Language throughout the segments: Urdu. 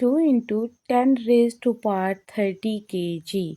2 × 10⁻30 kg,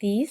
30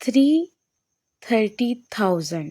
330,000,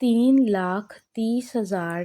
3,30,000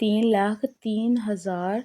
3,03,000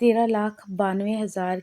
13,92,000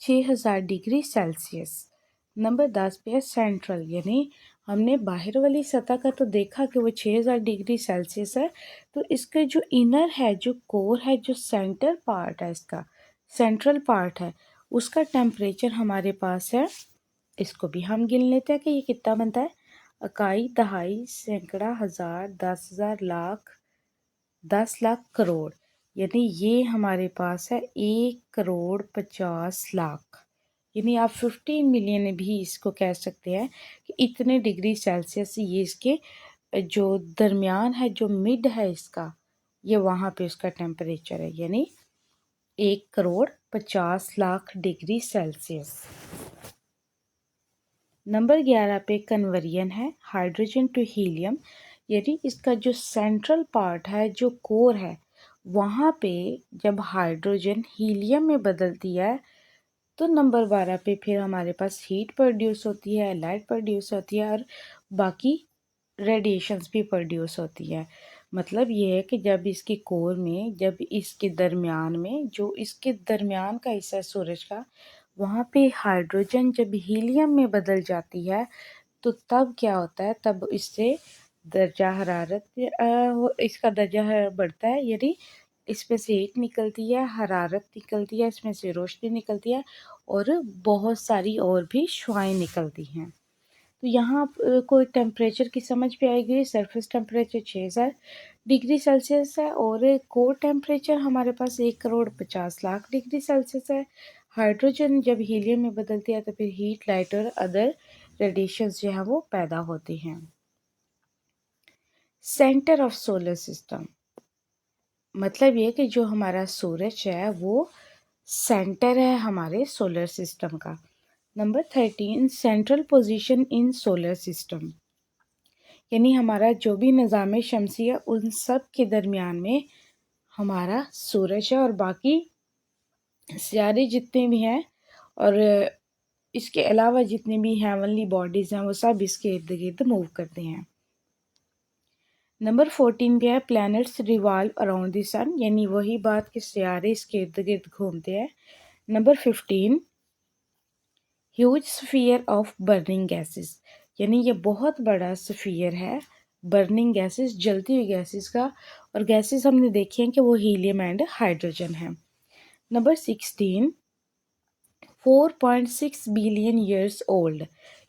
6000 ڈگری سیلسیس۔ نمبر 10 پہ ہے سینٹرل، یعنی ہم نے باہر والی سطح کا تو دیکھا کہ وہ 6000 ڈگری سیلسیس ہے، تو اس کا جو انر ہے، جو کور ہے، جو سینٹر پارٹ ہے، اس کا سینٹرل پارٹ ہے، اس کا ٹیمپریچر ہمارے پاس ہے، اس کو بھی ہم گن لیتے ہیں کہ یہ کتنا بنتا ہے، اکائی، دہائی، سینکڑا، ہزار، 10,000، لاکھ، 10,00,000 کروڑ، یعنی یہ ہمارے پاس ہے 1,50,00,000، یعنی آپ 15 ملین بھی اس کو کہہ سکتے ہیں کہ اتنے ڈگری سیلسیس یہ اس کے جو درمیان ہے، جو مڈ ہے اس کا، یہ وہاں پہ اس کا ٹیمپریچر ہے، یعنی 1,50,00,000 ڈگری سیلسیس۔ نمبر 11 پہ کنورین ہے، ہائیڈروجن ٹو ہیلیم، یعنی اس کا جو سینٹرل پارٹ ہے، جو کور ہے، وہاں پہ جب ہائیڈروجن ہیلیم میں بدلتی ہے تو نمبر 12 پہ پھر ہمارے پاس ہیٹ پروڈیوس ہوتی ہے، لائٹ پروڈیوس ہوتی ہے، اور باقی ریڈیشنز بھی پروڈیوس ہوتی ہے۔ مطلب یہ ہے کہ جب اس کے کور میں، جب اس کے درمیان میں، جو اس کے درمیان کا حصہ ہے سورج کا، وہاں پہ ہائیڈروجن جب ہیلیم میں بدل جاتی ہے تو تب کیا ہوتا ہے، تب اس سے درجہ حرارت اس کا درجہ بڑھتا ہے، یعنی اس میں سے ہیٹ نکلتی ہے، حرارت نکلتی ہے، اس میں سے روشنی نکلتی ہے، اور بہت ساری اور بھی شعاعیں نکلتی ہیں۔ تو یہاں کوئی ٹیمپریچر کی سمجھ پہ آئے گی، سرفیس ٹیمپریچر 6000 ڈگری سیلسیس ہے، اور کور ٹیمپریچر ہمارے پاس 1,50,00,000 ڈگری سیلسیس ہے۔ ہائیڈروجن جب ہیلیم میں بدلتی ہے تو پھر ہیٹ، لائٹ اور ادر ریڈیشنز جو ہیں وہ پیدا ہوتی ہیں۔ سینٹر آف سولر سسٹم، مطلب یہ کہ جو ہمارا سورج ہے وہ سینٹر ہے ہمارے سولر سسٹم کا۔ Number 13 central position in solar system, یعنی ہمارا جو بھی نظام شمسی ہے ان سب کے درمیان میں ہمارا سورج ہے، اور باقی سیارے جتنے بھی ہیں اور اس کے علاوہ جتنی بھی ہیونلی باڈیز ہیں وہ سب اس کے ارد گرد موو کرتے ہیں۔ نمبر 14 پہ ہے پلانٹس ریوالو اراؤنڈ دی سن، یعنی وہی بات کہ سیارے اس کے ارد گرد گھومتے ہیں۔ Number 15 huge sphere of burning gases, یعنی یہ بہت بڑا سفیئر ہے برننگ گیسز، جلتی ہوئی گیسز کا، اور گیسز ہم نے دیکھی ہیں کہ وہ ہیلیم اینڈ ہائیڈروجن ہیں۔ نمبر 16 4.6 بلین ایئرس اولڈ،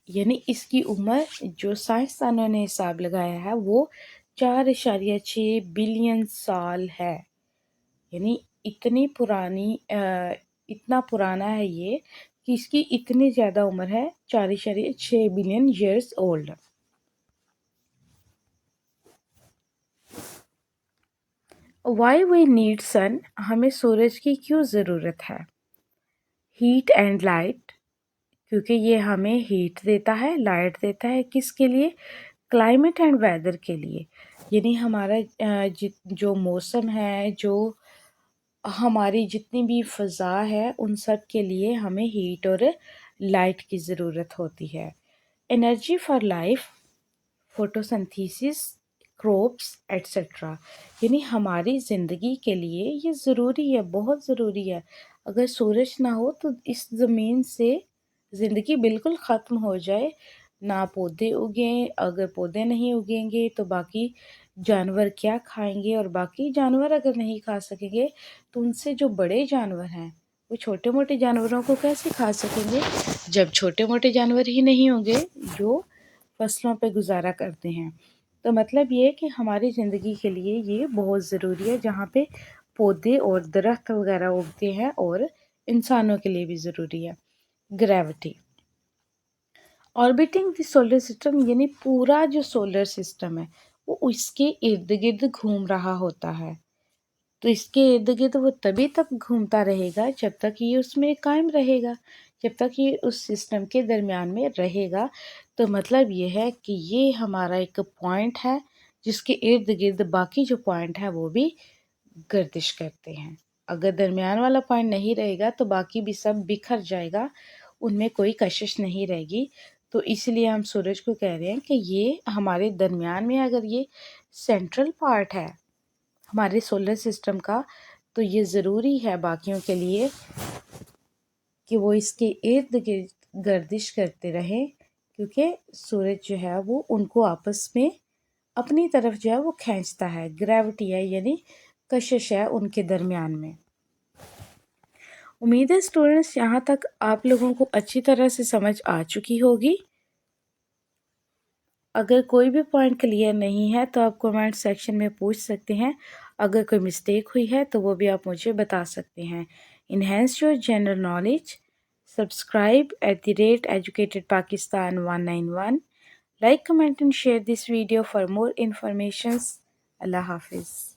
یعنی اس کی عمر جو سائنسدانوں نے حساب لگایا ہے وہ 4.6 بلین سال ہے، یعنی اتنا پرانا ہے یہ کہ اس کی اتنی زیادہ عمر ہے، 4.6 billion years old. Why we need sun, ہمیں سورج کی کیوں ضرورت ہے؟ ہیٹ اینڈ لائٹ، کیونکہ یہ ہمیں ہیٹ دیتا ہے، لائٹ دیتا ہے، کس کے لیے؟ کلائمیٹ اینڈ ویدر کے لیے، یعنی ہمارا جو موسم ہے، جو ہماری جتنی بھی فضا ہے ان سب کے لیے ہمیں ہیٹ اور لائٹ کی ضرورت ہوتی ہے۔ Energy for life, photosynthesis, crops etcetera, یعنی ہماری زندگی کے لیے یہ ضروری ہے، بہت ضروری ہے۔ اگر سورج نہ ہو تو اس زمین سے زندگی بالکل ختم ہو جائے، نہ پودے اگیں، اگر پودے نہیں اگیں گے تو باقی جانور کیا کھائیں گے، اور باقی جانور اگر نہیں کھا سکیں گے تو ان سے جو بڑے جانور ہیں وہ چھوٹے موٹے جانوروں کو کیسے کھا سکیں گے، جب چھوٹے موٹے جانور ہی نہیں ہوں گے جو فصلوں پہ گزارا کرتے ہیں۔ تو مطلب یہ ہے کہ ہماری زندگی کے لیے یہ بہت ضروری ہے، جہاں پہ پودے اور درخت وغیرہ اگتے ہیں، اور انسانوں کے لیے بھی ضروری ہے۔ گریوٹی، آربٹنگ دی سولر سسٹم، یعنی پورا جو سولر سسٹم ہے وہ اس کے ارد گرد گھوم رہا ہوتا ہے، تو اس کے ارد گرد وہ تبھی تک گھومتا رہے گا جب تک یہ اس میں قائم رہے گا، جب تک یہ اس سسٹم کے درمیان میں رہے گا۔ تو مطلب یہ ہے کہ یہ ہمارا ایک پوائنٹ ہے جس کے ارد گرد باقی جو پوائنٹ ہے وہ بھی گردش کرتے ہیں۔ اگر درمیان والا پوائنٹ نہیں رہے گا تو باقی بھی سب بکھر جائے گا، ان میں کوئی کشش نہیں رہے گی۔ تو اس لیے ہم سورج کو کہہ رہے ہیں کہ یہ ہمارے درمیان میں، اگر یہ سینٹرل پارٹ ہے ہمارے سولر سسٹم کا، تو یہ ضروری ہے باقیوں کے لیے کہ وہ اس کے ارد گرد گردش کرتے رہیں، کیونکہ سورج جو ہے وہ ان کو آپس میں اپنی طرف جو ہے وہ کھینچتا ہے، گریوٹی ہے یعنی کشش ہے ان کے درمیان میں۔ امید ہے اسٹوڈنٹس یہاں تک آپ لوگوں کو اچھی طرح سے سمجھ آ چکی ہوگی۔ اگر کوئی بھی پوائنٹ کلیئر نہیں ہے تو آپ کومنٹ سیکشن میں پوچھ سکتے ہیں، اگر کوئی مسٹیک ہوئی ہے تو وہ بھی آپ مجھے بتا سکتے ہیں۔ Enhance your general knowledge, subscribe @educatedpakistan191، like comment and share this video for more informations. اللہ حافظ۔